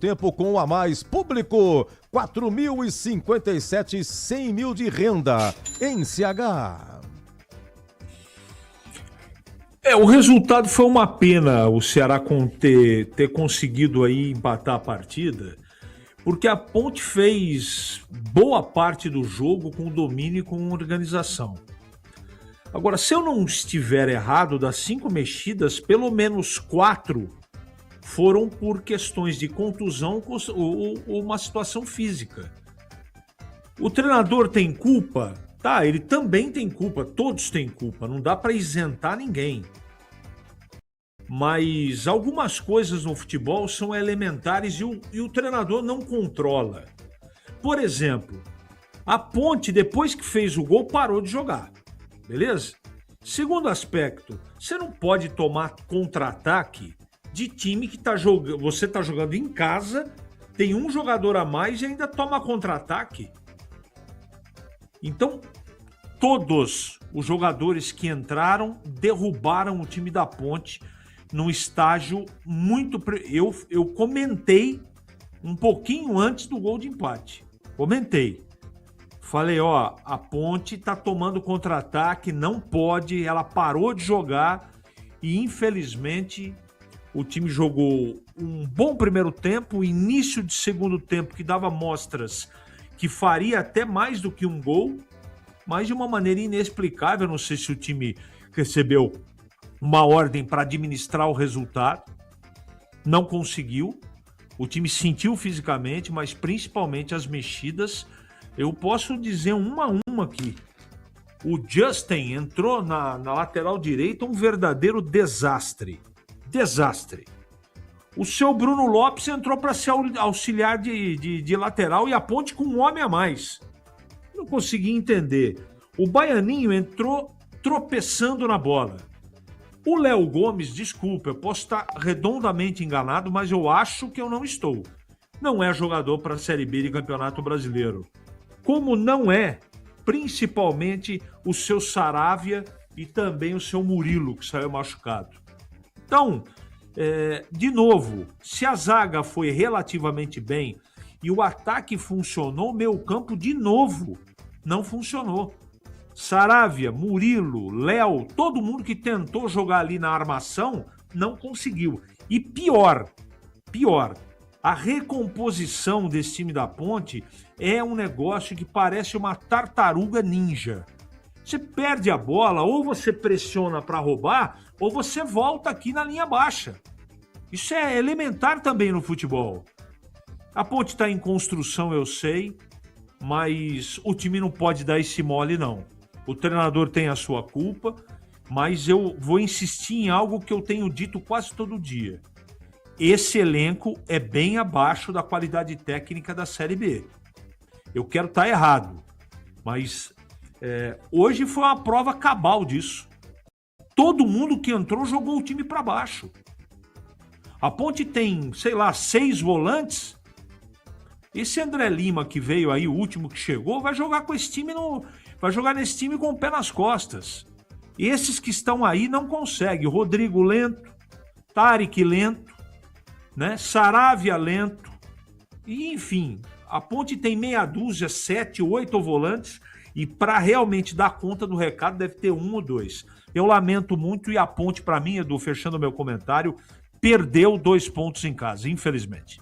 Tempo com a mais público, 4.057, 100 mil de renda em CH. O resultado foi uma pena, o Ceará ter conseguido aí empatar a partida, porque a Ponte fez boa parte do jogo com domínio e com organização. Agora, se eu não estiver errado, das 5 mexidas, pelo menos 4 foram por questões de contusão ou uma situação física. O treinador tem culpa? Tá, ele também tem culpa, todos têm culpa, não dá para isentar ninguém. Mas algumas coisas no futebol são elementares e o treinador não controla. Por exemplo, a Ponte, depois que fez o gol, parou de jogar, beleza? Segundo aspecto, você não pode tomar contra-ataque de time que você está jogando em casa, tem um jogador a mais e ainda toma contra-ataque. Então, todos os jogadores que entraram derrubaram o time da Ponte num estágio muito... Eu comentei um pouquinho antes do gol de empate. Comentei. Falei, a Ponte tá tomando contra-ataque, não pode, ela parou de jogar e, infelizmente, o time jogou um bom primeiro tempo, início de segundo tempo que dava mostras que faria até mais do que um gol, mas de uma maneira inexplicável. Não sei se o time recebeu uma ordem para administrar o resultado, não conseguiu. O time sentiu fisicamente, mas principalmente as mexidas. Eu posso dizer uma a uma aqui. O Justin entrou na lateral direita, um verdadeiro desastre. Desastre. O seu Bruno Lopes entrou para ser auxiliar de lateral e a Ponte com um homem a mais. Não consegui entender. O Baianinho entrou tropeçando na bola. O Léo Gomes, desculpa, eu posso estar redondamente enganado, mas eu acho que eu não estou. Não é jogador para a Série B de Campeonato Brasileiro. Como não é, principalmente o seu Saravia e também o seu Murilo, que saiu machucado. Então, de novo, se a zaga foi relativamente bem e o ataque funcionou, meio campo, de novo, não funcionou. Saravia, Murilo, Léo, todo mundo que tentou jogar ali na armação não conseguiu. E pior, a recomposição desse time da Ponte é um negócio que parece uma tartaruga ninja. Você perde a bola, ou você pressiona para roubar, ou você volta aqui na linha baixa. Isso é elementar também no futebol. A Ponte está em construção, eu sei, mas o time não pode dar esse mole, não. O treinador tem a sua culpa, mas eu vou insistir em algo que eu tenho dito quase todo dia. Esse elenco é bem abaixo da qualidade técnica da Série B. Eu quero estar errado, mas hoje foi uma prova cabal disso. Todo mundo que entrou jogou o time para baixo. A Ponte tem, 6 volantes. Esse André Lima que veio aí, o último que chegou, vai jogar com esse time vai jogar nesse time com o pé nas costas. Esses que estão aí não conseguem. Rodrigo lento, Tarek lento, né? Saravia lento. E, enfim, a Ponte tem meia dúzia, 7, 8 volantes, e para realmente dar conta do recado deve ter 1 ou 2. Eu lamento muito, e a Ponte, para mim, Edu, fechando meu comentário, perdeu 2 pontos em casa, infelizmente.